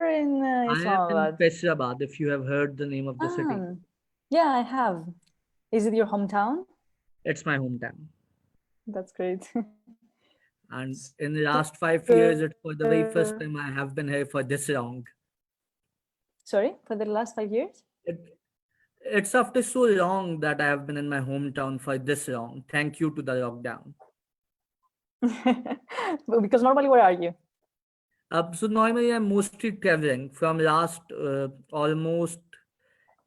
or in I am in Islamabad? Faisabad, if you have heard the name of the city. Yeah, I have. Is it your hometown? It's my hometown. That's great. And in the last So, 5 years, it's for the very first time I have been here for this long. sorry, for the last 5 years? It, it's after so long that I have been in my hometown for this long. Thank you to the lockdown. Because normally, where are you? So normally I'm mostly traveling. From last almost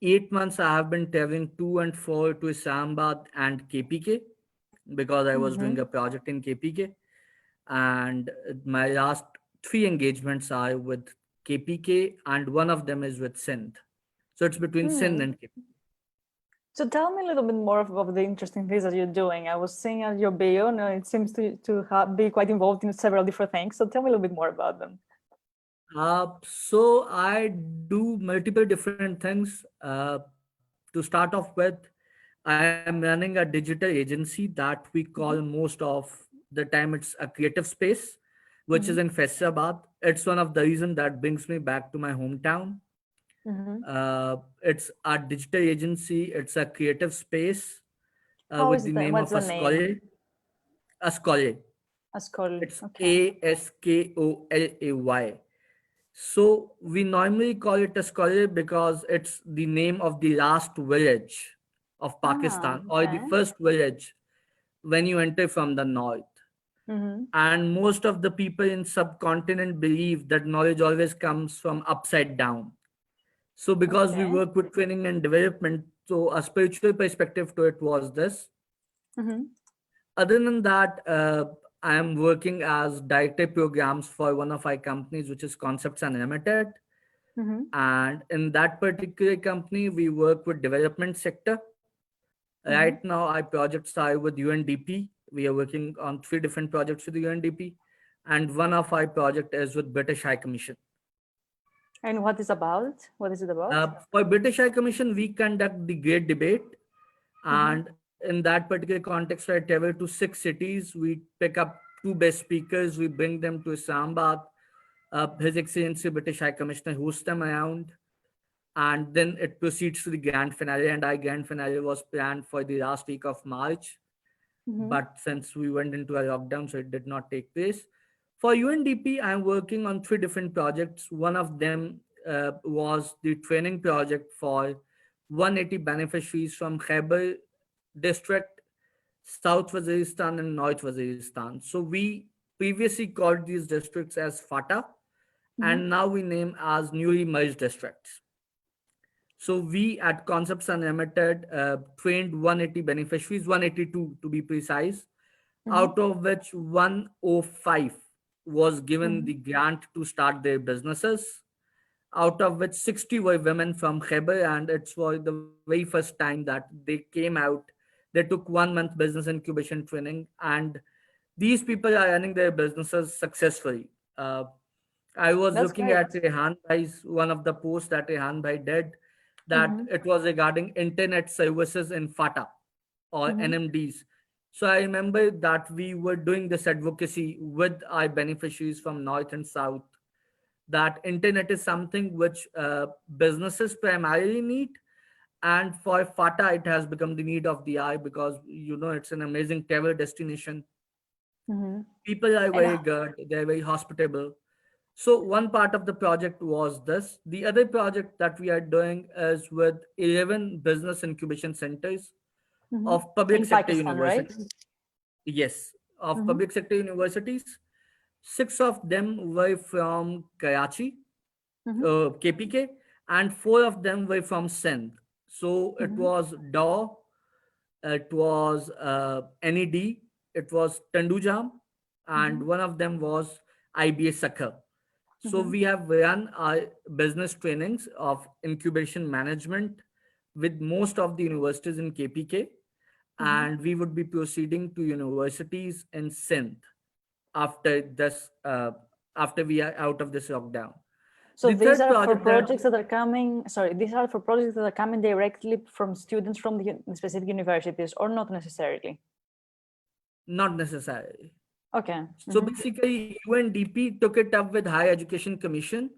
8 months, I have been traveling to and fro to Islamabad and KPK because I was doing a project in KPK. And my last three engagements are with KPK, and one of them is with Sindh. So it's between Sindh and KPK. So tell me a little bit more of the interesting things that you're doing. I was seeing at your bio, and it seems to be quite involved in several different things. So tell me a little bit more about them. So I do multiple different things. To start off with, I am running a digital agency that we call most of the time it's a creative space, which is in Faisabad. It's one of the reasons that brings me back to my hometown. It's a digital agency. It's a creative space How with is the that? name What's of the name? Ascole. Ascol. It's Okay. Askollay. So we normally call it a scholar because it's the name of the last village of Pakistan, or the Okay. first village when you enter from the north. And most of the people in subcontinent believe that knowledge always comes from upside down. So because we Okay. work with training and development, so a spiritual perspective to it was this. Other than that, I am working as director programs for one of our companies, which is Concepts Unlimited. And in that particular company, we work with development sector. Right now, our projects are with UNDP. We are working on 3 different projects with the UNDP, and one of our project is with British High Commission. And what is about? What is it about? For British High Commission, we conduct the Great Debate, and in that particular context, I travel to 6 cities. We pick up 2 best speakers. We bring them to Islamabad. His Excellency British High Commissioner hosts them around, and then it proceeds to the grand finale. And our grand finale was planned for the last week of March, but since we went into a lockdown, so it did not take place. For UNDP, I'm working on 3 different projects. One of them was the training project for 180 beneficiaries from Khyber district, South Waziristan, and North Waziristan. So we previously called these districts as FATA, and now we name as newly merged districts. So we at Concepts Unlimited trained 180 beneficiaries, 182 to be precise, out of which 105 was given the grant to start their businesses, out of which 60 were women from Khyber, and it's for the very first time that they came out. They took 1 month business incubation training, and these people are running their businesses successfully. I was That's looking great. at Rehan Bhai's one of the posts that Rehan Bhai did, that it was regarding internet services in FATA or NMDs. So I remember that we were doing this advocacy with our beneficiaries from North and South, that internet is something which businesses primarily need, and for FATA it has become the need of the hour because it's an amazing travel destination. People are And very good, they're very hospitable. So one part of the project was this. The other project that we are doing is with 11 business incubation centers of public in sector Pakistan, right? universities. Yes, of public sector universities. 6 of them were from Karachi, KPK, and 4 of them were from Sindh. So it was DAW, it was NED, it was Tandujam, and one of them was IBA Sakhar. So we have run our business trainings of incubation management with most of the universities in KPK, and we would be proceeding to universities in Sindh after this, after we are out of this lockdown. So The these third are for project that projects that are coming. Sorry, these are for projects that are coming directly from students from the specific universities, or not necessarily. not necessarily. Okay. So basically, UNDP took it up with Higher Education Commission,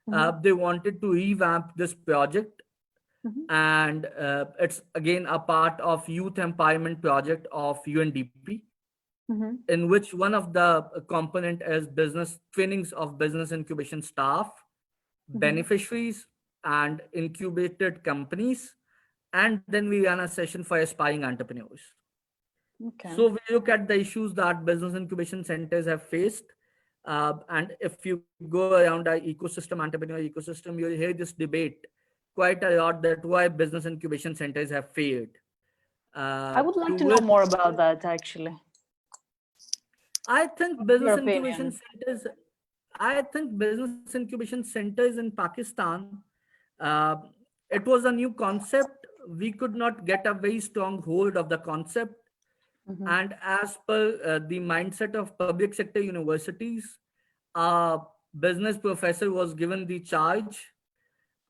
They wanted to revamp this project, Mhm. and it's again a part of youth empowerment project of UNDP, Mhm. in which one of the component is business trainings of business incubation staff, Mhm. beneficiaries, and incubated companies. And then we ran a session for aspiring entrepreneurs. Okay. So we look at the issues that business incubation centers have faced. And if you go around our ecosystem, entrepreneur ecosystem, you'll hear this debate quite a lot, that why business incubation centers have failed. I would To like to know which more about that actually. I think What's your business incubation opinion? centers, I think business incubation centers in Pakistan, uh, it was a new concept. We could not get a very strong hold of the concept. Mhm. And as per the mindset of public sector universities, a business professor was given the charge.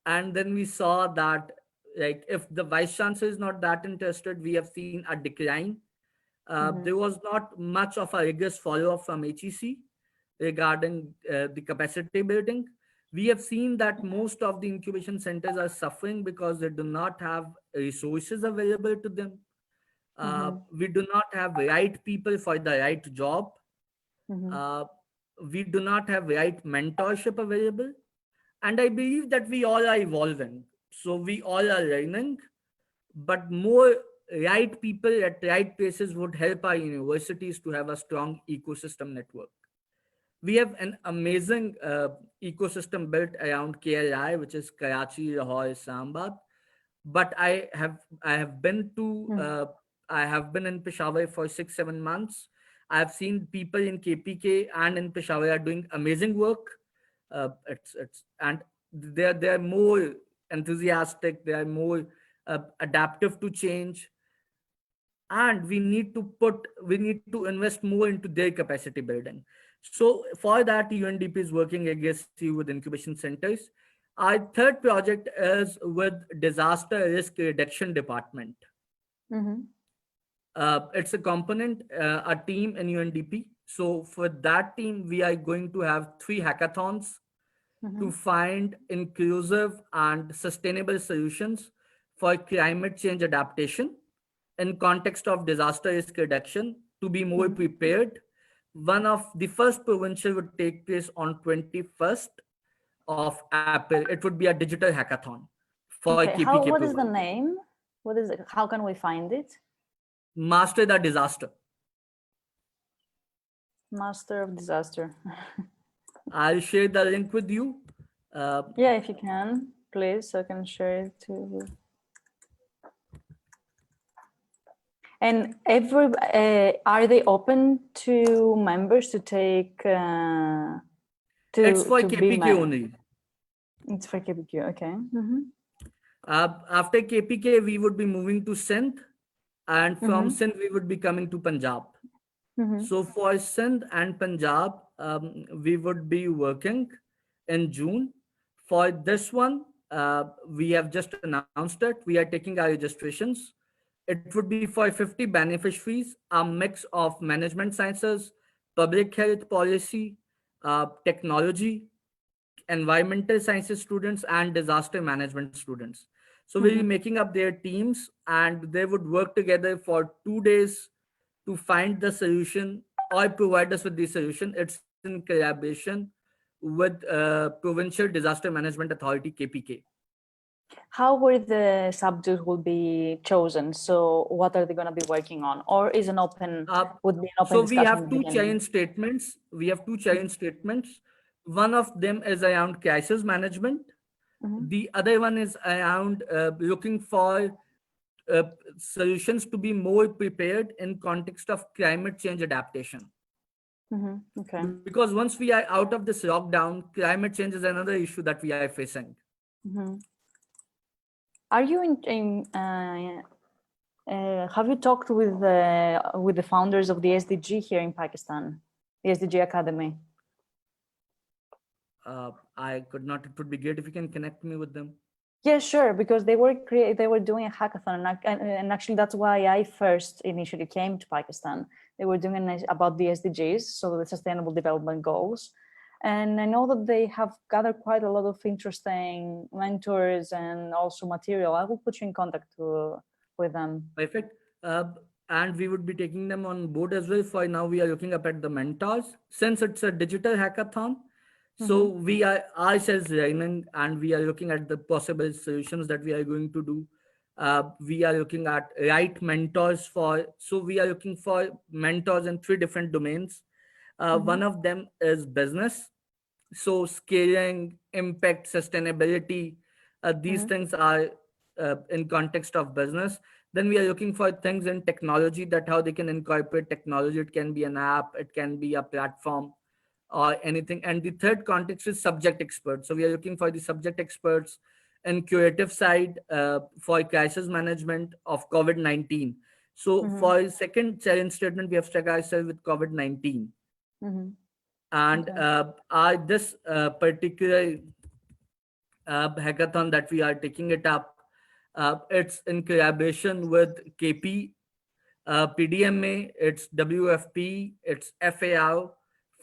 And then we saw that, like, if the vice chancellor is not that interested, we have seen a decline. There Mhm. was not much of a rigorous follow up from HEC regarding the capacity building. We have seen that most of the incubation centers are suffering because they do not have resources available to them. Mhm. We do not have right people for the right job. Mhm. Uh, we do not have right mentorship available. And I believe that we all are evolving. So we all are learning, but more right people at right places would help our universities to have a strong ecosystem network. We have an amazing ecosystem built around KLI, which is Karachi, Lahore, Islamabad. But I have been to Mhm. I have been in Peshawar for 6 7 months. I have seen people in KPK and in Peshawar are doing amazing work. It's and they're more enthusiastic. They are more adaptive to change, and we need to invest more into their capacity building. So for that, UNDP is working aggressively with incubation centers. Our third project is with disaster risk reduction department. Mhm. It's a component, a team in UNDP. So for that team, we are going to have 3 hackathons to Mhm. find inclusive and sustainable solutions for climate change adaptation in context of disaster risk reduction to be more Mhm. prepared. One of the first provincial would take place on 21st of April. It would be a digital hackathon for Okay. KPK What is the provincial. name? What is it? How can we find it? Master the disaster. Master of Disaster. I'll share the link with you. Uh, Yeah, if you can, please, so I can share it to. And are they open to members to take it's for to be KPK only. It's for KBQ. Okay. Mm-hmm. After KPK, we would be moving to Sindh, and from Mm-hmm. Sindh, we would be coming to Punjab. Mm-hmm. So for Sindh and Punjab, we would be working in June. For this one, we have just announced it. We are taking our registrations. It would be for 50 beneficiaries, a mix of management sciences, public health policy, technology, environmental sciences students, and disaster management students. So we'll be Mm-hmm. making up their teams, and they would work together for 2 days to find the solution or provide us with the solution. It's in collaboration with Provincial Disaster Management Authority (KPK). How were the subjects will be chosen? So what are they going to be working on? Or is an open Uh, would be an open so we discussion in have the two beginning? challenge statements. We have two Mm-hmm. challenge statements. One of them is around crisis management. The other one is around looking for uh, solutions to be more prepared in context of climate change adaptation. Mm-hmm. Okay. Because once we are out of this lockdown, climate change is another issue that we are facing. Mm-hmm. Are you have you talked with the founders of the SDG here in Pakistan, the SDG Academy? I could not. It would be great if you can connect me with them. Yeah, sure. Because they were doing a hackathon, and actually that's why I first initially came to Pakistan. They were doing about the SDGs, so the Sustainable Development Goals, And I know that they have gathered quite a lot of interesting mentors and also material. I will put you in contact with them. Perfect. Uh, and we would be taking them on board as well. For now, we are looking up at the mentors. Since it's a digital hackathon, so Mm-hmm. we are ourselves learning and we are looking at the possible solutions that we are going to do. We are looking at right mentors so we are looking for mentors in three different domains. Mm-hmm. One of them is business. So scaling, impact, sustainability, these Mm-hmm. things are in context of business. Then we are looking for things in technology, that how they can incorporate technology. It can be an app, it can be a platform or anything. And the third context is subject experts. So we are looking for the subject experts in curative side, for crisis management of COVID-19. So Mm-hmm. for second challenge statement, we have struck ourselves with COVID-19. Mm-hmm. And Okay. this particular hackathon that we are taking it up, it's in collaboration with KP, PDMA, it's WFP, it's FAO,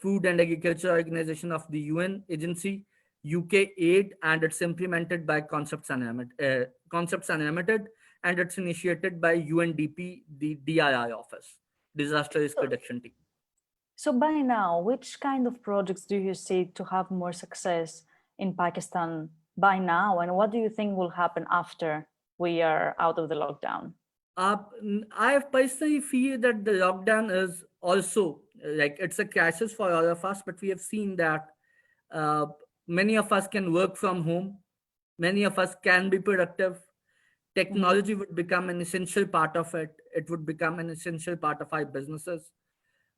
Food and Agriculture Organization of the UN agency, UK Aid, and it's implemented by Concepts Unlimited, and it's initiated by UNDP, the DRI office, Disaster Risk So, Reduction Team. so by now, which kind of projects do you see to have more success in Pakistan by now, and what do you think will happen after we are out of the lockdown? I personally feel that the lockdown is also like it's a crisis for all of us, but we have seen that uh, many of us can work from home, many of us can be productive. Mm-hmm. Technology would become an essential part of it, it would become an essential part of our businesses.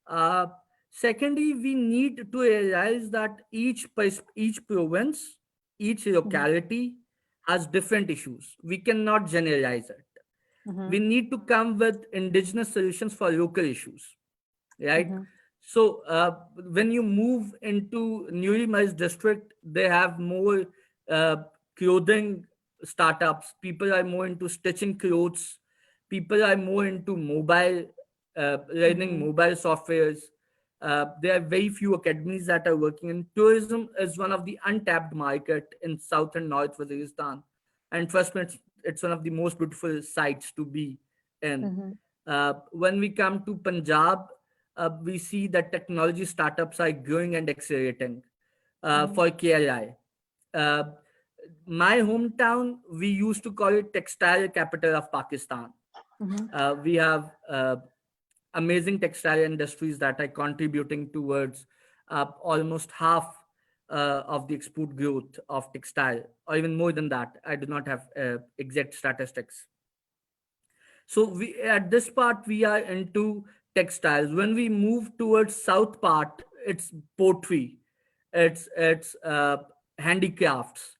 Uh, Secondly, we need to realize that each province, each Mm-hmm. locality has different issues. We cannot generalize it. Mm-hmm. We need to come with indigenous solutions for local issues, right? Mm-hmm. So when you move into newly merged district, they have more uh, clothing startups. People are more into stitching clothes. People are more into mobile learning, Mm-hmm. mobile softwares. There are very few academies that are working in tourism. Is one of the untapped market in south and north Waziristan, and trust me, it's one of the most beautiful sites to be in. Mm-hmm. When we come to Punjab, we see that technology startups are growing and accelerating. Mm-hmm. For KLI, uh, my hometown, we used to call it textile capital of Pakistan. Mm-hmm. We have amazing textile industries that are contributing towards almost half of the export growth of textile, or even more than that. I do not have exact statistics. So we at this part we are into textiles. When we move towards south part, it's pottery, it's handicrafts.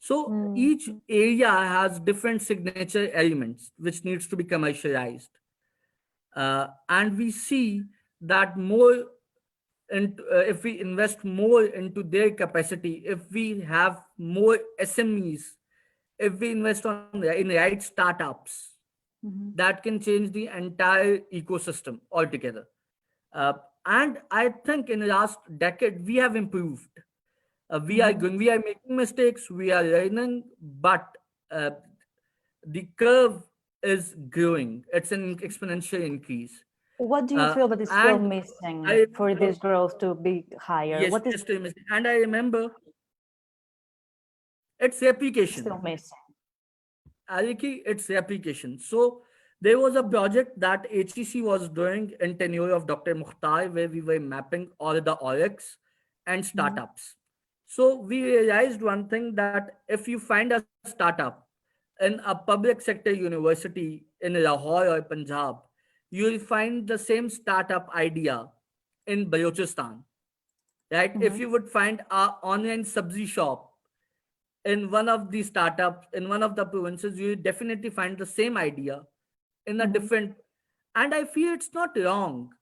So each Mm-hmm. area has different signature elements which needs to be commercialized, and we see that more into, if we invest more into their capacity, if we have more SMEs, if we invest in right startups, Mm-hmm. that can change the entire ecosystem altogether. Uh, and I think in the last decade we have improved. Mm-hmm. We are making mistakes, we are learning, but uh, the curve is growing. It's an exponential increase. What do you feel that is still And missing I for remember, this growth to be higher? yes, What is still missing. And I remember it's replication. still missing? Aliki, it's replication. So there was a project that HEC was doing in tenure of Dr. Mukhtar, where we were mapping all the OREX and Mm-hmm. startups. So we realized one thing, that if you find a startup in a public sector university in Lahore or Punjab, you will find the same startup idea in Balochistan. Right? If Mm-hmm. you would find a online subsidy shop in one of the startups in one of the provinces, you definitely find the same idea in a Mm-hmm. different. And I feel it's not wrong,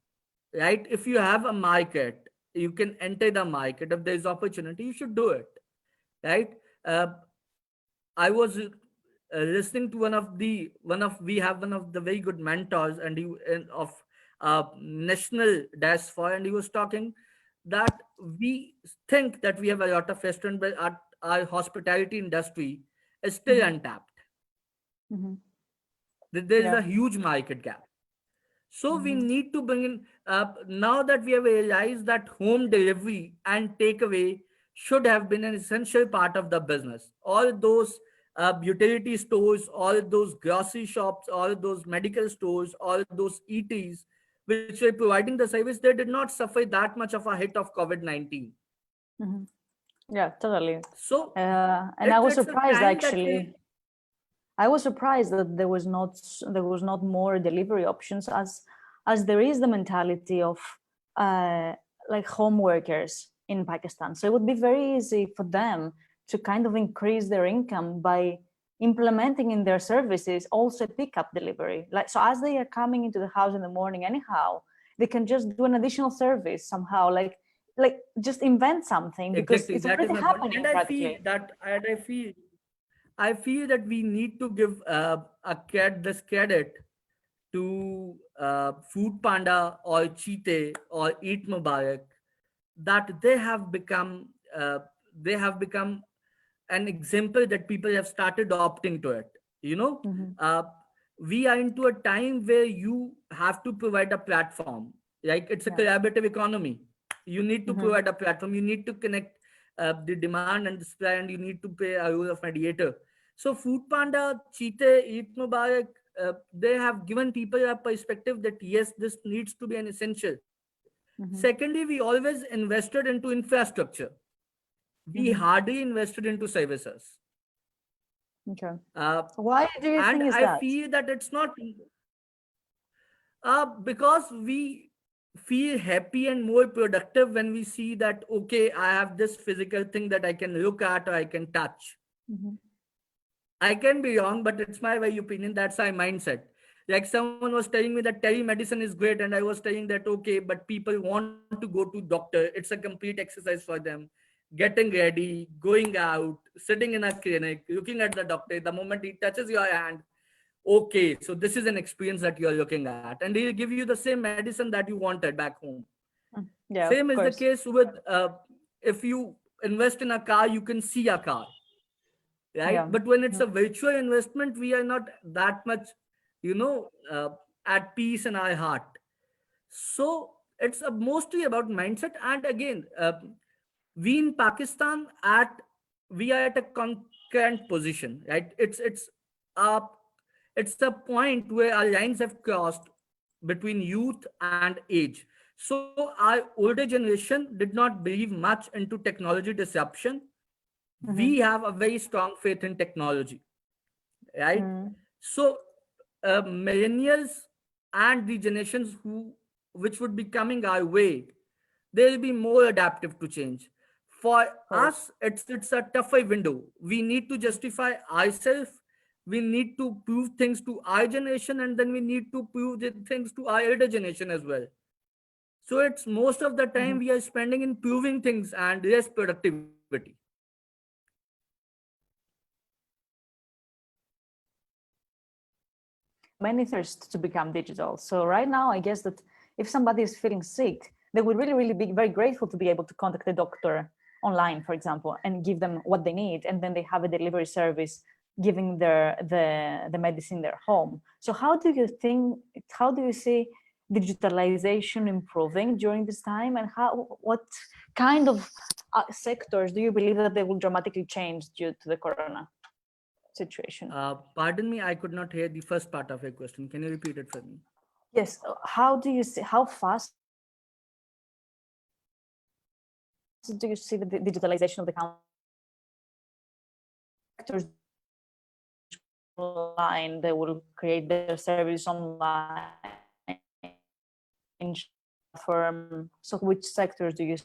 right? If you have a market, you can enter the market. If there's opportunity, you should do it, right? uh, I was listening to one of we have one of the very good mentors, and he of national desk for, and he was talking. that we think that we have a lot of restaurant, but our hospitality industry is still Mhm. untapped. Mhm. There is Yeah. a huge market gap. So we Mhm. need to bring in, now that we have realized that home delivery and takeaway should have been an essential part of the business. All those utility stores, all those grocery shops, all those medical stores, all those ETs, which were providing the service, they did not suffer that much of a hit of COVID-19. Mhm. Yeah, totally. So And I was it's a surprised time that we, actually. I was surprised that there was not more delivery options, as there is the mentality of uh, like home workers in Pakistan. So it would be very easy for them to kind of increase their income by implementing in their services also pickup delivery. Like, so as they are coming into the house in the morning anyhow, they can just do an additional service somehow, like just invent something, because exactly, it's that is already my point. happening And practically. I feel that we need to give this credit to Food Panda or Cheetah or Eat Mubarak, that uh, they have become an example that people have started opting to it. You know, Mhm. uh, we are into a time where you have to provide a platform. Like, it's a Yeah. collaborative economy. You need to Mhm. provide a platform. You need to connect the demand and the supply, and you need to play a role of mediator. So Food Panda, Cheetah, Eat Mubarak, they have given people a perspective that yes, this needs to be an essential. Mhm. Secondly, we always invested into infrastructure. We Mhm. hardly invested into services. Okay. Uh, Why do you and think is I that? feel that it's not because we feel happy and more productive when we see that, okay, I have this physical thing that I can look at or I can touch. Mhm. I can be wrong, but it's my very opinion. That's my mindset. Like, someone was telling me that telemedicine is great, and I was telling that, okay, but people want to go to doctor. It's a complete exercise for them. Getting ready, going out, sitting in a clinic, looking at the doctor. The moment he touches your hand, okay, so this is an experience that you're looking at, and he'll give you the same medicine that you wanted back home. Yeah, Same of is the course. case with if you invest in a car, you can see a car, right? Yeah. But when it's Mhm. a virtual investment, we are not that much, you know, at peace in our heart. So it's mostly about mindset. And again, we in Pakistan we are at a concurrent position, right? A it's a point where our lines have crossed between youth and age. So our older generation did not believe much into technology disruption. We Mhm. have a very strong faith in technology, right? Mhm. So millennials and the generations which would be coming our way, they'll be more adaptive to change. For Of course. us, it's a tougher window. We need to justify ourselves. We need to prove things to our generation, and then we need to prove the things to our elder generation as well. So it's most of the time Mhm. we are spending in proving things and less productivity. Many thirst to become digital. So right now, I guess that if somebody is feeling sick, they would really, really be very grateful to be able to contact the doctor online, for example, and give them what they need, and then they have a delivery service giving the medicine their home. So how do you see digitalization improving during this time, and what kind of sectors do you believe that they will dramatically change due to the corona situation? Pardon me, I could not hear the first part of your question. Can you repeat it for me? Yes. How do you see, how fast do you see the digitalization of the country improving? Sectors do you see that they will just go online, they will create their service online, platform? So which sectors do you see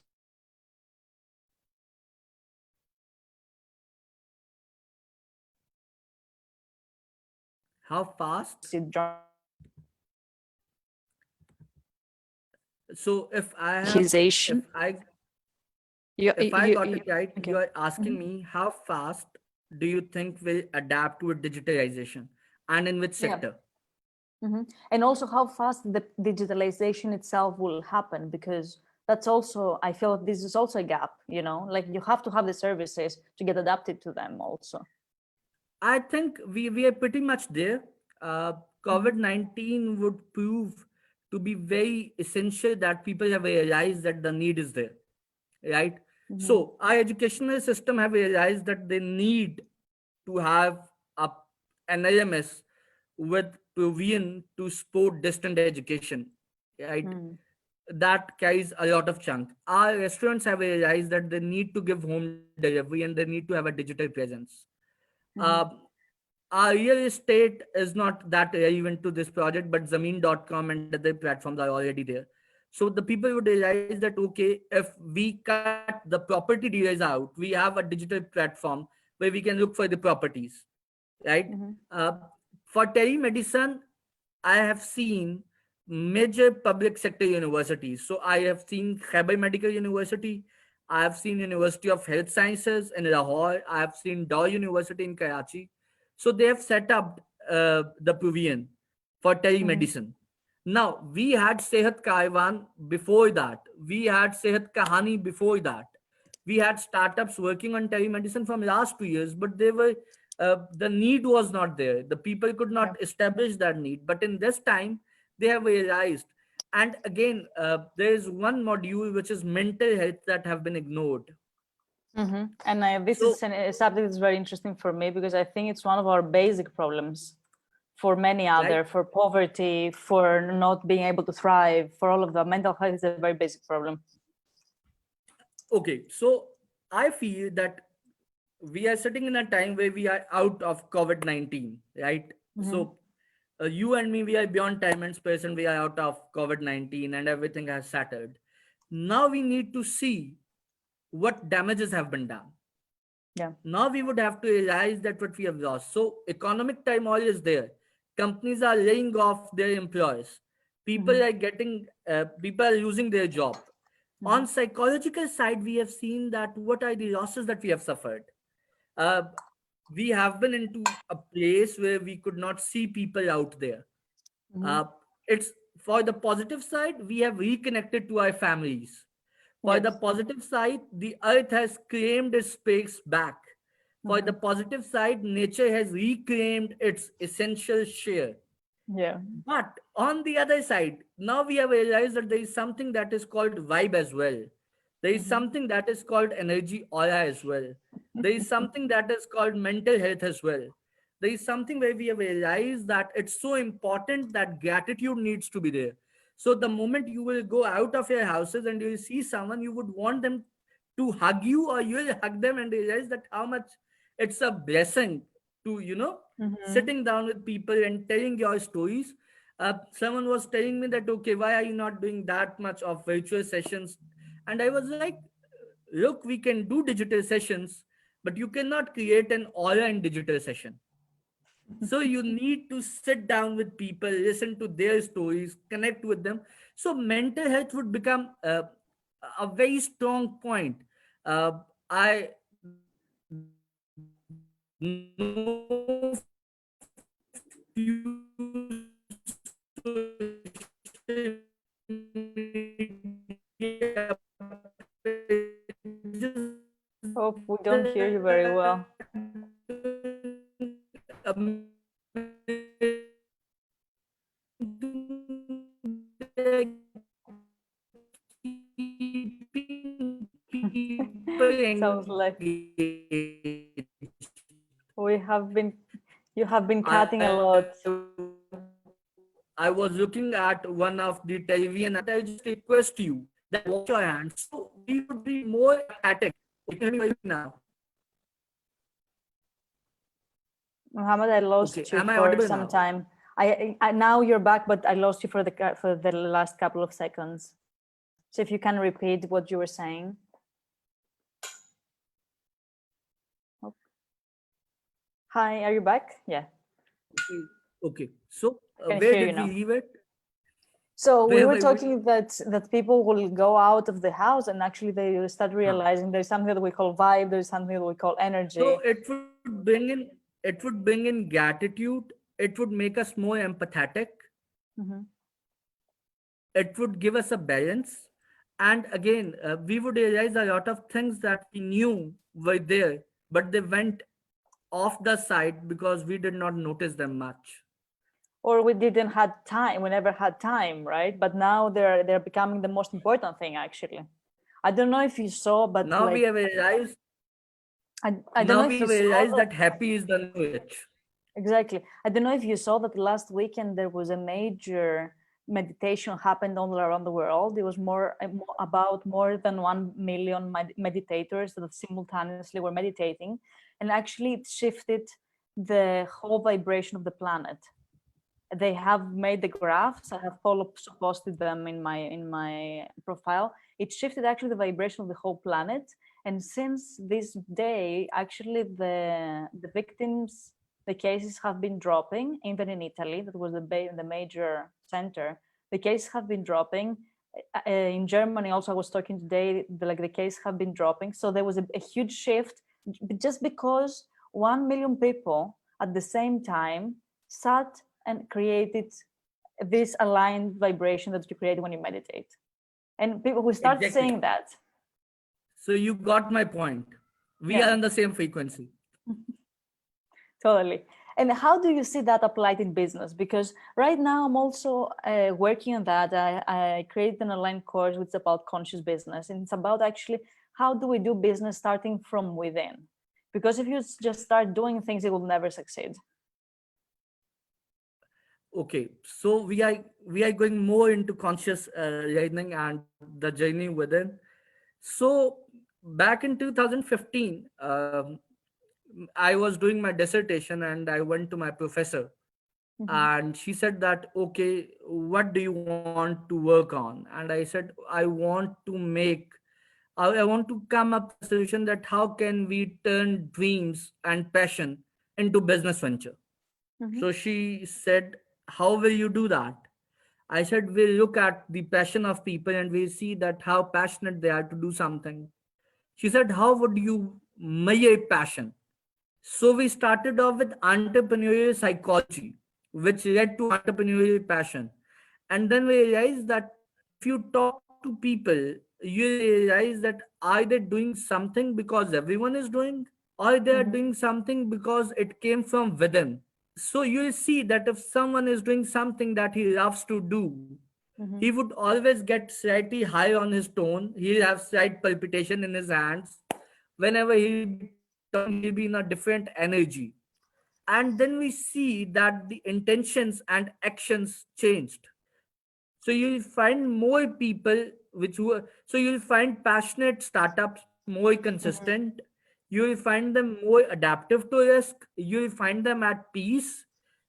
How fast? So digitalization? if I got it right, you Okay. are asking Mhm. me how fast do you think will adapt to digitalization, and in which Yeah. sector? And also how fast the digitalization itself will happen, because that's also, I feel this is also a gap, you know, like you have to have the services to get adapted to them also. I think we are pretty much there. Mm-hmm. COVID-19 would prove to be very essential that people have realized that the need is there, right? Mm-hmm. So our educational system have realized that they need to have a, an LMS with provision to support distant education, right? Mm-hmm. That carries a lot of chunk. Our restaurants have realized that they need to give home delivery and they need to have a digital presence. Uh, Mm-hmm. our real estate is not that relevant to this project, but Zameen.com and other platforms are already there. So the people would realize that okay, if we cut the property dealers out, we have a digital platform where we can look for the properties, right? Mm-hmm. Uh, for telemedicine, I have seen major public sector universities. So I have seen Khyber Medical University. I have seen University of Health Sciences in Lahore. I have seen Dow University in Karachi. So they have set up the provision for Mm-hmm. telemedicine. Now we had Sehat Kaiwan before that. We had Sehat Kahani before that. We had startups working on telemedicine from last 2 years, but they were the need was not there. The people could Yeah. not establish that need. But in this time, they have realized. And again, there is one module which is mental health that have been ignored. Mm-hmm. And this is So, a subject that's very interesting for me because I think it's one of our basic problems for many right? other, for poverty, for not being able to thrive, for all of the mental health is a very basic problem. Okay, so I feel that we are sitting in a time where we are out of COVID 19, right? Mm-hmm. So, you and me, we are beyond time and space, and we are out of COVID 19, and everything has settled. Now we need to see what damages have been done. Yeah. Now we would have to realize that what we have lost. So economic turmoil is there. Companies are laying off their employees. Mm-hmm. People are losing their job. Mm-hmm. On psychological side, we have seen that what are the losses that we have suffered. Uh, we have been into a place where we could not see people out there. Mm-hmm. Uh, it's for the positive side, we have reconnected to our families. For the Yes. positive side, the earth has claimed its space back. For Mm-hmm. the positive side, nature has reclaimed its essential share. Yeah. But on the other side, now we have realized that there is something that is called vibe as well. There is Mm-hmm. something that is called energy aura as well. There is something that is called mental health as well. There is something where we have realized that it's so important that gratitude needs to be there. So the moment you will go out of your houses and you will see someone, you would want them to hug you, or you will hug them and realize that how much it's a blessing to, Mm-hmm. sitting down with people and telling your stories. Someone was telling me that, okay, why are you not doing that much of virtual sessions? And I was like, look, we can do digital sessions, but you cannot create an aura in digital session. So you need to sit down with people, listen to their stories, connect with them. So mental health would become a very strong point. I know few media pages Oh, we don't that hear you very are well. they're keeping people Sounds like engaged. we have been, you have been cutting a I lot. I was looking at one of the television. I just request you that wash your hands so we would be more empathetic. You can hear me now. Muhammad, I lost Okay, you am I for audible some now? time. I now you're back, but I lost you for the last couple of seconds. So if you can repeat what you were saying. Oh. Hi, are you back? Yeah, Okay. So I can where hear you did we now. leave it? So we Where were were we? talking that people will go out of the house and actually they will start Huh. realizing there's something that we call vibe, there's something that we call So energy. it would bring in gratitude. It would make us more empathetic. Mm-hmm. It would give us a balance. And again, we would realize a lot of things that we knew were there, but they went off the side because we did not notice them much. Or we didn't had time, we never had time, right? But now they're becoming the most important thing, actually. I don't know if you saw, but Now we like have realized, I don't know if you saw that. that happy is the new rich. Exactly. I don't know if you saw that last weekend there was a major meditation happened all around the world. It was about more than 1 million meditators that simultaneously were meditating, and actually it shifted the whole vibration of the planet. They have made the graphs. I have posted them in my profile. It shifted actually the vibration of the whole planet, and since this day, actually the victims, the cases have been dropping. Even in Italy, that was the major center, the cases have been dropping. In Germany, also, I was talking today, the cases have been dropping. So there was a huge shift, just because 1 million people at the same time sat and created this aligned vibration that you create when you meditate. And people who start Exactly. saying that. So you got my point. We are Yeah, on the same frequency. totally. And how do you see that applied in business? Because right now I'm also working on that. I created an online course which is about conscious business. And it's about actually how do we do business starting from within? Because if you just start doing things, it will never succeed. Okay, so we are going more into conscious learning and the journey within. So back in 2015, I was doing my dissertation and I went to my professor, Mm-hmm. and she said that, okay, what do you want to work on? And I said, I want to come up with a solution that how can we turn dreams and passion into business venture. Mm-hmm. So she said, how will you do that? I said, we'll look at the passion of people and we'll see that how passionate they are to do something. She said, how would you measure passion? So we started off with entrepreneurial psychology, which led to entrepreneurial passion. And then we realized that if you talk to people, you realize that are they doing something because everyone is doing, or they are Mm-hmm. doing something because it came from within. So you'll see that if someone is doing something that he loves to do, he Mm-hmm. would always get slightly high on his tone. He'll have slight palpitation in his hands. Whenever he'll be talking, he'll be in a different energy. And then we see that the intentions and actions changed. So you'll find more people so you'll find passionate startups more Mm-hmm. consistent. You'll find them more adaptive to risk. You'll find them at peace.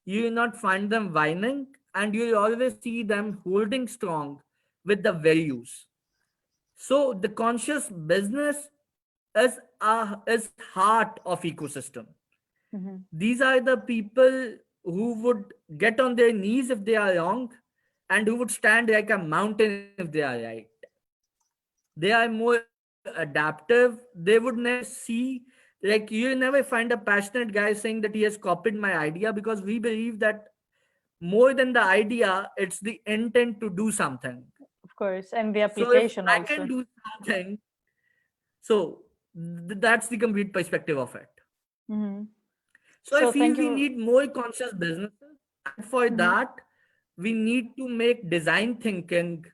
You will not find them whining, and you'll always see them holding strong with the values. So the conscious business is heart of ecosystem. Mm-hmm. These are the people who would get on their knees if they are wrong, and who would stand like a mountain if they are right. They are more adaptive. They would never see, like, you'll never find a passionate guy saying that he has copied my idea, because we believe that more than the idea, it's the intent to do something. Of course. And the So if application I can also. do something, so that's the complete perspective of it. Mm-hmm. So I So feel thank we you. need more conscious businesses, and for Mm-hmm. that, we need to make design thinking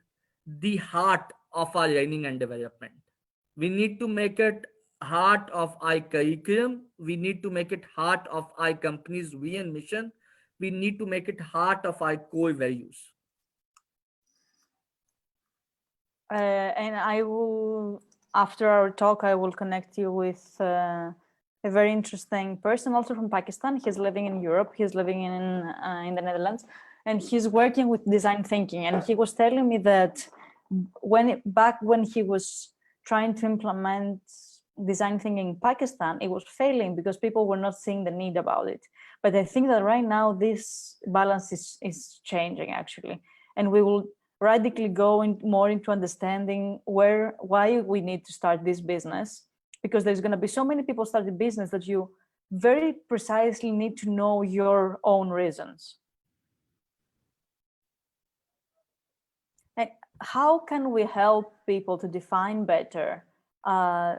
the heart of our learning and development. We need to make it heart of our curriculum. We need to make it heart of our company's vision and mission. We need to make it heart of our core values. And I will, after our talk, I will connect you with a very interesting person, also from Pakistan. He's living in Europe. He's living in the Netherlands, and he's working with design thinking. And he was telling me that back when he was trying to implement design thinking in Pakistan, it was failing because people were not seeing the need about it. But I think that right now this balance is changing, actually, and we will radically go more into understanding why we need to start this business, because there's going to be so many people starting business that you very precisely need to know your own reasons. how can we help people to define better uh,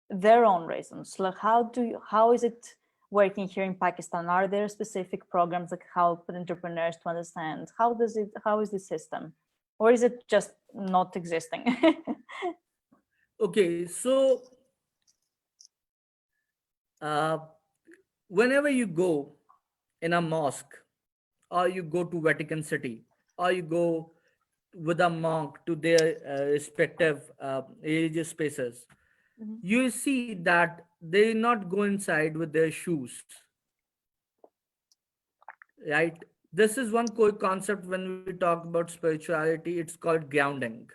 their own reasons? Like how is it working here in Pakistan? Are there specific programs that help entrepreneurs to understand how is the system, or is it just not existing? Okay, so uh, whenever you go in a mosque, or you go to Vatican City, or you go with a monk to their respective religious spaces, Mhm. you see that they not go inside with their shoes, right? This is one core concept when we talk about spirituality. It's called grounding.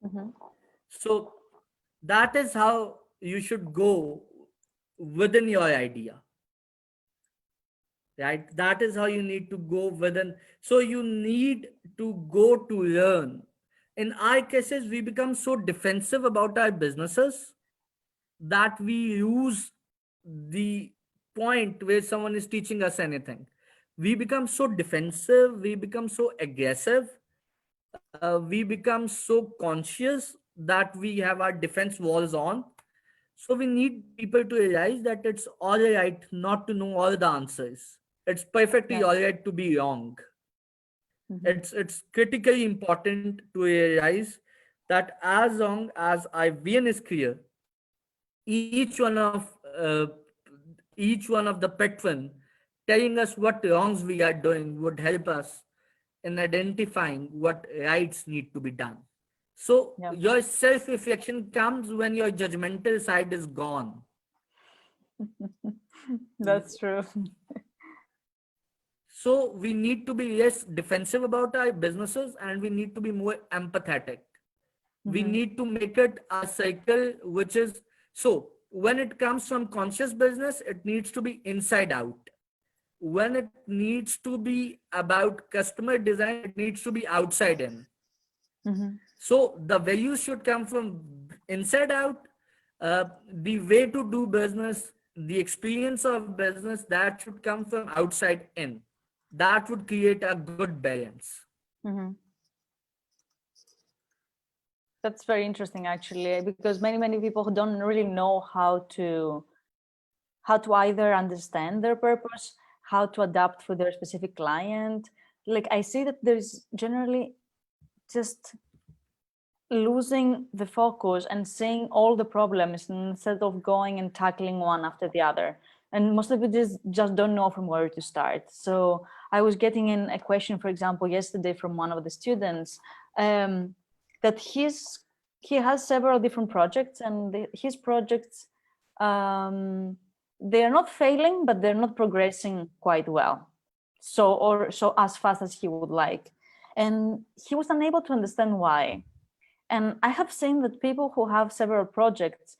Mhm. So that is how you should go within your idea, right? That is how you need to go within. So you need to go to learn. In our cases, we become so defensive about our businesses that we lose the point where someone is teaching us anything. We become so defensive, we become so aggressive, we become so conscious that we have our defense walls on. So we need people to realize that it's all right not to know all the answers. It's perfectly Yeah. all right to be wrong. Mhm. It's critically important to realize that as long as our vision is clear, each one of each one of the patron telling us what wrongs we are doing would help us in identifying what rights need to be done. So Yeah. your self reflection comes when your judgmental side is gone. That's true. So we need to be less defensive about our businesses, and we need to be more empathetic. We Mhm. need to make it a cycle which is, so when it comes from conscious business, it needs to be inside out. When it needs to be about customer design, it needs to be outside in. Mhm. So the values should come from inside out. The way to do business, the experience of business, that should come from outside in. That would create a good balance. Mhm. That's very interesting, actually, because many people who don't really know how to either understand their purpose, how to adapt for their specific client. Like I see that there's generally just losing the focus and seeing all the problems instead of going and tackling one after the other. And most of it is just don't know from where to start. So I was getting in a question, for example, yesterday from one of the students, that he has several different projects, and his projects, um, they are not failing, but they're not progressing quite well. So as fast as he would like. And he was unable to understand why. And I have seen that people who have several projects,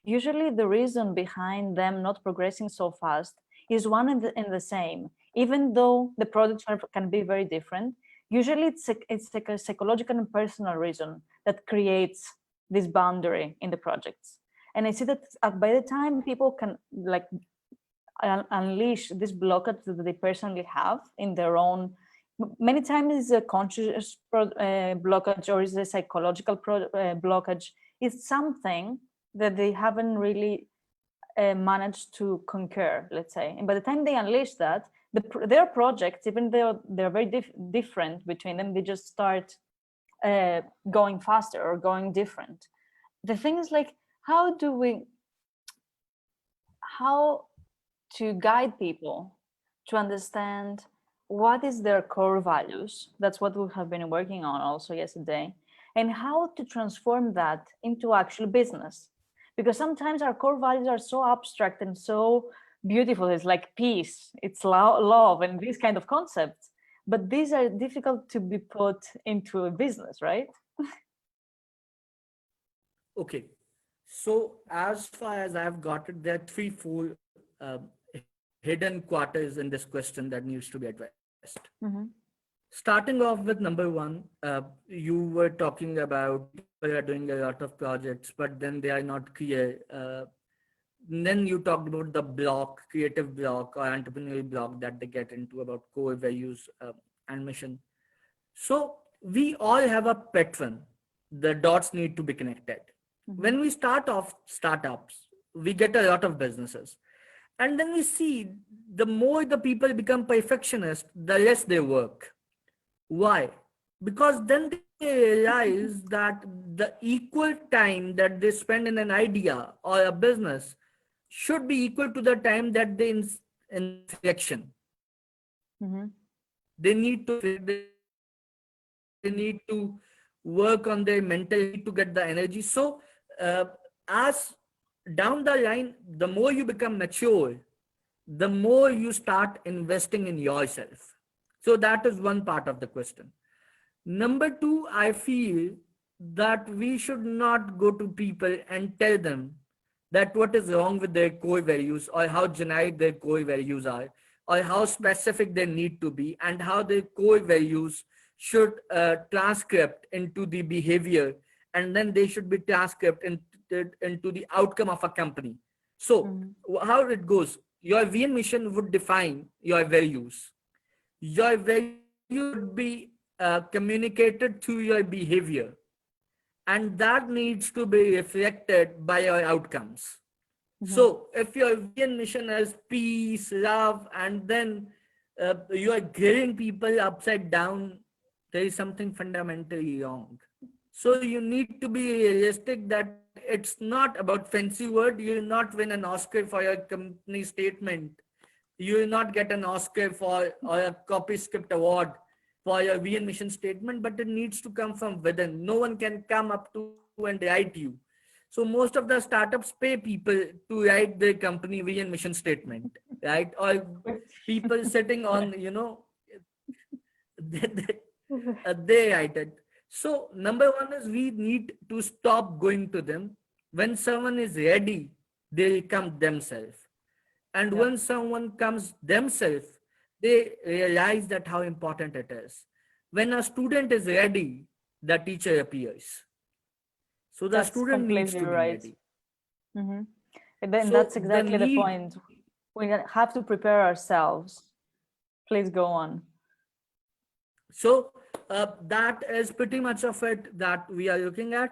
usually the reason behind them not progressing so fast is one in the same. Even though the projects can be very different, usually it's like a psychological and personal reason that creates this boundary in the projects. And I see that by the time people can like unleash this blockage that they personally have in their own, many times it's a conscious blockage or is a psychological blockage. It's something that they haven't really managed to conquer, let's say. And by the time they unleash that, their projects, even though they're very different between them, they just start going faster or going different. The thing is, like, how do we how to guide people to understand what is their core values. That's what we have been working on also yesterday, and how to transform that into actual business. Because sometimes our core values are so abstract and so beautiful. It's like peace, it's love, and these kind of concepts. But these are difficult to be put into a business, right? Okay. So as far as I've got it, there are three, four hidden quarters in this question that needs to be addressed. Mm-hmm. Starting off with number one, you were talking about people are doing a lot of projects, but then they are not clear. Then you talked about the block, creative block or entrepreneurial block that they get into about core values and mission. So we all have a pattern. The dots need to be connected. Mm-hmm. When we start off startups, we get a lot of businesses. And then we see the more the people become perfectionist, the less they work. Why? Because then they realize that the equal time that they spend in an idea or a business should be equal to the time that they invest in reflection. Mm-hmm. They need to reflect, they need to work on their mental health, they need to get the energy. So, as down the line, the more you become mature, the more you start investing in yourself. So, that is one part of the question. Number two, I feel that we should not go to people and tell them that what is wrong with their core values or how generic their core values are or how specific they need to be and how their core values should transcript into the behavior and then they should be transcript into the outcome of a company. So, Mm-hmm. how it goes, your VN mission would define your values. Your values should be communicated through your behavior, and that needs to be reflected by your outcomes. Mm-hmm. So, if your VN mission is peace, love, and then you are giving people upside down, there is something fundamentally wrong. So, you need to be realistic that it's not about fancy word. You will not win an Oscar for your company statement. You will not get an Oscar for or a copy script award for your VN mission statement, but it needs to come from within. No one can come up to and write you. So most of the startups pay people to write their company VN mission statement, right? Or people sitting on, they, they, they write it. So number one is we need to stop going to them. When someone is ready, they come themselves. And Yep. when someone comes themselves, they realize that how important it is. When a student is ready, the teacher appears. So the That's student needs completely to be right. ready. Mm-hmm. And then So that's the exactly the need, point. We have to prepare ourselves. Please go on. so that is pretty much of it that we are looking at.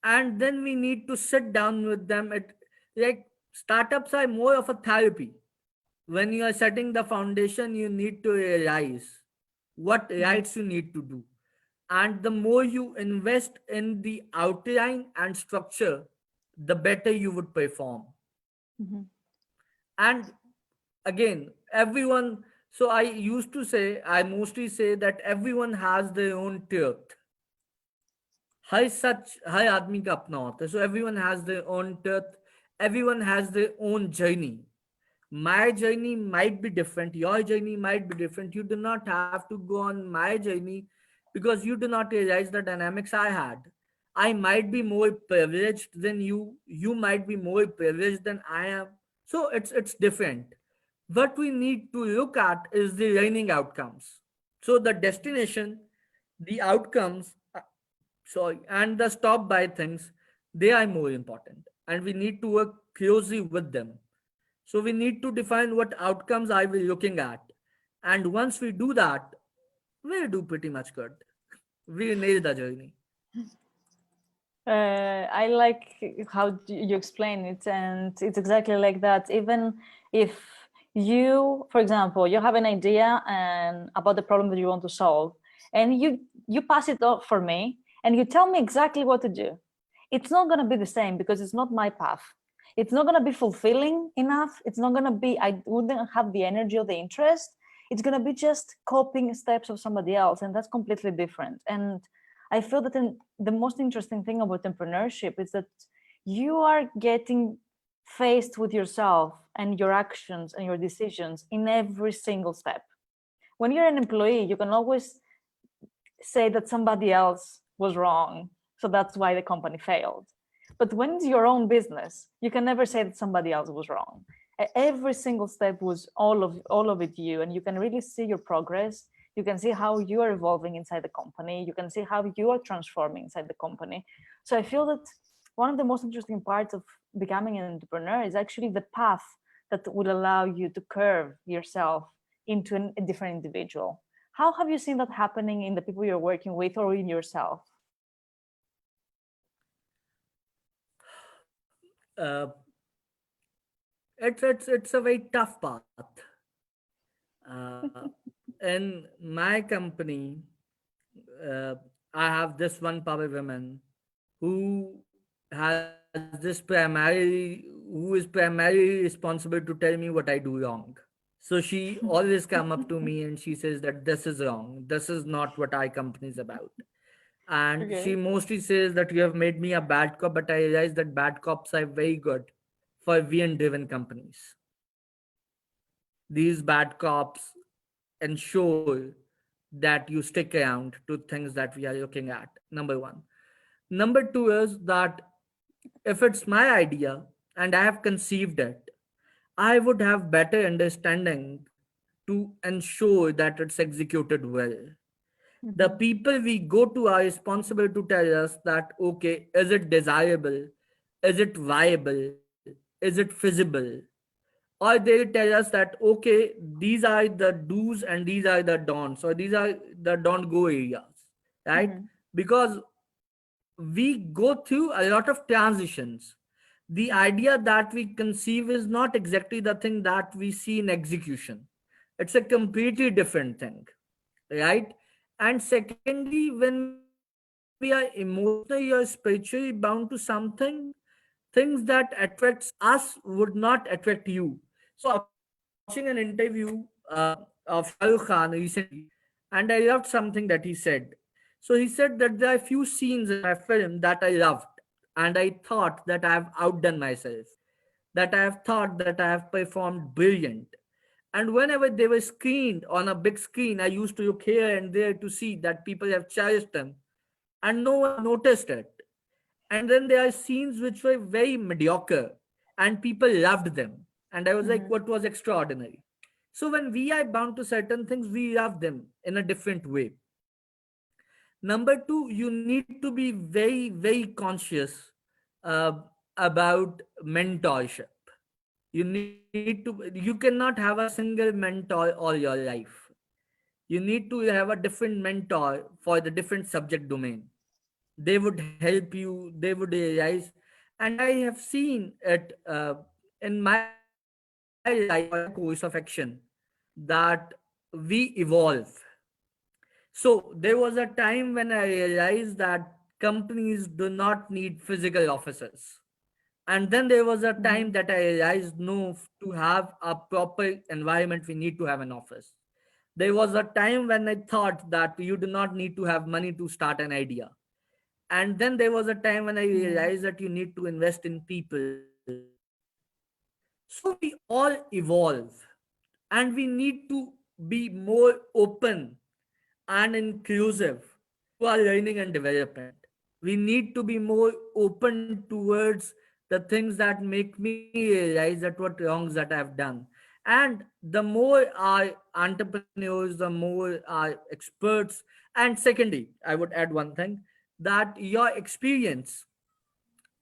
And then we need to sit down with them. Like startups are more of a therapy. When you are setting the foundation, you need to realize what Mm-hmm. rights you need to do. And the more you invest in the outline and structure, the better you would perform. Mm-hmm. And again, everyone, so I used to say, I mostly say that everyone has their own truth. हर आदमी का अपना होता है. So everyone has their own truth, everyone has their own journey. My journey might be different, your journey might be different. You do not have to go on my journey because you do not realize the dynamics I had. I might be more privileged than you might be more privileged than I am. So it's different. What we need to look at is the learning outcomes. So the destination, the outcomes, and the stop by things, they are more important, and we need to work closely with them. So we need to define what outcomes are we looking at. And once we do that, we'll do pretty much good. We nail the journey. I like how you explain it, and it's exactly like that. Even if you, for example, you have an idea and about the problem that you want to solve, and you pass it off for me, and you tell me exactly what to do, it's not going to be the same because it's not my path. It's not going to be fulfilling enough. It's not going to be. I wouldn't have the energy or the interest. It's going to be just copying steps of somebody else, and that's completely different. And I feel that the most interesting thing about entrepreneurship is that you are getting faced with yourself and your actions and your decisions in every single step. When you're an employee, you can always say that somebody else was wrong, so that's why the company failed. But when it's your own business, you can never say that somebody else was wrong. Every single step was all of it you, and you can really see your progress. You can see how you are evolving inside the company. You can see how you are transforming inside the company. So I feel that one of the most interesting parts of becoming an entrepreneur is actually the path that will allow you to curve yourself into a different individual. How have you seen that happening in the people you're working with or in yourself? Uh, it's a very tough path. Uh, in my company, uh, I have this one power woman who has this who is primarily responsible to tell me what I do wrong. So she always come up to me and she says that this is wrong. This is not what our company is about. And she Okay. mostly says that you have made me a bad cop, but I realize that bad cops are very good for VN driven companies. These bad cops ensure that you stick around to things that we are looking at. Number one. Number two is that if it's my idea and I have conceived it, I would have better understanding to ensure that it's executed well. The Mm-hmm. people we go to are responsible to tell us that, okay, is it desirable? Is it viable? Is it feasible? Or they'll tell us that, okay, these are the do's and these are the don'ts, or these are the don't go areas, right? Mm-hmm. Because we go through a lot of transitions. The idea that we conceive is not exactly the thing that we see in execution. It's a completely different thing, right? And secondly, when we are emotionally or spiritually bound to something, things that attracts us would not attract you. So I was watching an interview of Shah Rukh Khan recently, and I loved something that he said. So he said that there are few scenes in my film that I loved, and I thought that I have outdone myself, that I have thought that I have performed brilliant. And whenever they were screened on a big screen, I used to look here and there to see that people have cherished them, and no one noticed it. And then there are scenes which were very mediocre and people loved them. And I was like, Mm-hmm. what was extraordinary? So when we are bound to certain things, we love them in a different way. Number two, you need to be very, very conscious uh, about mentorship. You cannot have a single mentor all your life. You need to have a different mentor for the different subject domain. They would help you, they would realize. And I have seen it in my life or in my course of action that we evolve. So there was a time when I realized that companies do not need physical offices. And then there was a Mm-hmm. time that I realized no, to have a proper environment, we need to have an office. There was a time when I thought that you do not need to have money to start an idea. And then there was a time when I Mm-hmm. realized that you need to invest in people. So we all evolve and we need to be more open and inclusive to our learning and development. We need to be more open towards the things that make me realize that what wrongs that I've done. And the more our entrepreneurs, the more our experts. And secondly, I would add one thing, that your experience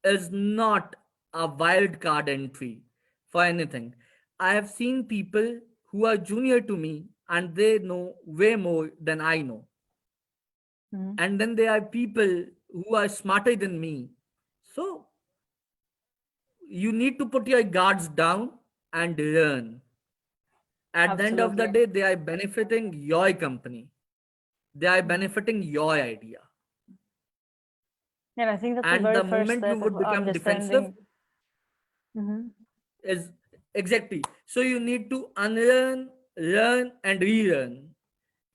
is not a wild card entry for anything. I have seen people who are junior to me and they know way more than I know. Mm-hmm. And then there are people who are smarter than me. So you need to put your guards down and learn. At the end of the Absolutely. day, they are benefiting your company, they are Mm-hmm. benefiting your idea. And I think that's the And very the first moment you step of would become defensive understanding. Mm-hmm. is exactly. So you need to unlearn, learn, and relearn.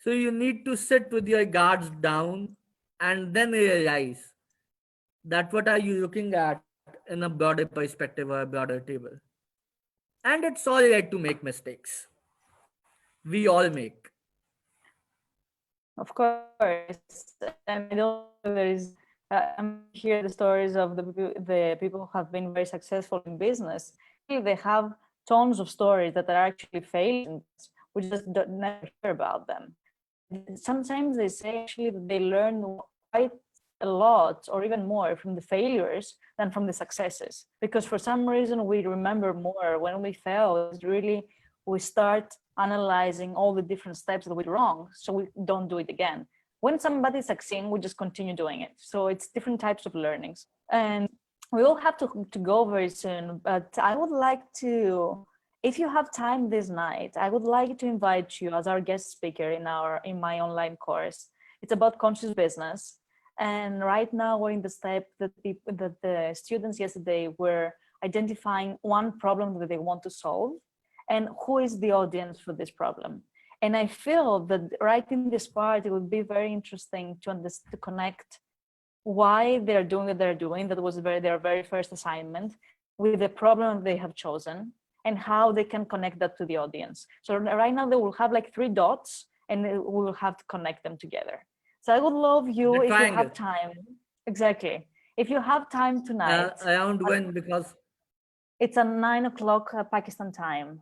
So you need to sit with your guards down and then realize that what are you looking at in a broader perspective or a broader table. And it's all right to make mistakes. We all make. Of course, and I don't think there is. I'm hear the stories of the people who have been very successful in business. They have tons of stories that are actually failures. We just don't, never hear about them. And sometimes they say actually that they learn quite a lot, or even more, from the failures than from the successes. Because for some reason we remember more when we fail. It's really we start analyzing all the different steps that we do wrong, so we don't do it again. When somebody succeeds, we just continue doing it. So it's different types of learnings. And we all have to go very soon, but I would like to, if you have time this night, I would like to invite you as our guest speaker in my online course. It's about conscious business. And right now we're in the step that the students yesterday were identifying one problem that they want to solve and who is the audience for this problem. And I feel that right in this part, it would be very interesting to connect why they're doing what they're doing. That was their very first assignment, with the problem they have chosen and how they can connect that to the audience. So right now they will have like 3 dots and we will have to connect them together. So I would love you, if you have time. Exactly. If you have time tonight. Around when? Because it's at 9 o'clock Pakistan time.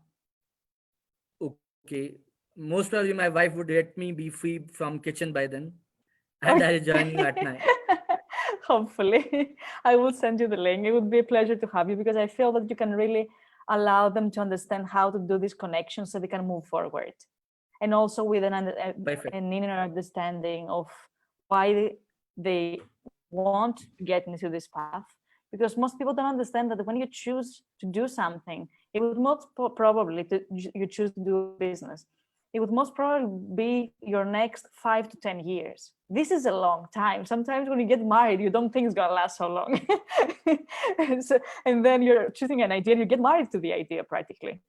Okay. Most probably my wife would let me be free from kitchen by then. And I'll join you at 9. Hopefully. I will send you the link. It would be a pleasure to have you, because I feel that you can really allow them to understand how to do this connection so they can move forward. And also with an inner understanding of why they want to get into this path. Because most people don't understand that when you choose to do something, it would most probably you choose to do business. It would most probably be your next 5 to 10 years. This is a long time. Sometimes when you get married, you don't think it's gonna last so long. and then you're choosing an idea, you get married to the idea practically.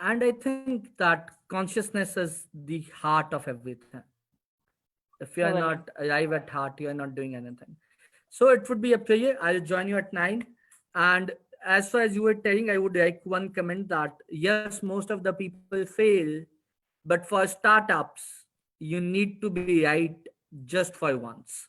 And I think that consciousness is the heart of everything. If you are not alive at heart, you are not doing anything. So it would be a pleasure. I'll join you at 9. And as far as you were telling, I would like one comment that yes, most of the people fail, but for startups, you need to be right just for once.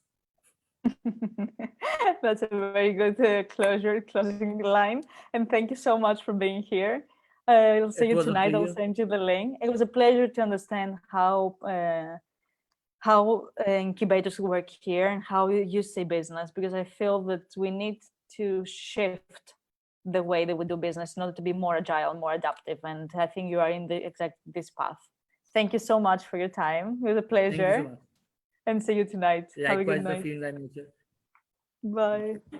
That's a very good closing line. And thank you so much for being here. I'll see you tonight. I'll send you the link. It was a pleasure to understand how incubators work here and how you see business, because I feel that we need to shift the way that we do business in order to be more agile, more adaptive. And I think you are in this path. Thank you so much for your time. It was a pleasure. Thank you so much. And see you tonight. Likewise, have a good night. The feeling I mutual. Bye.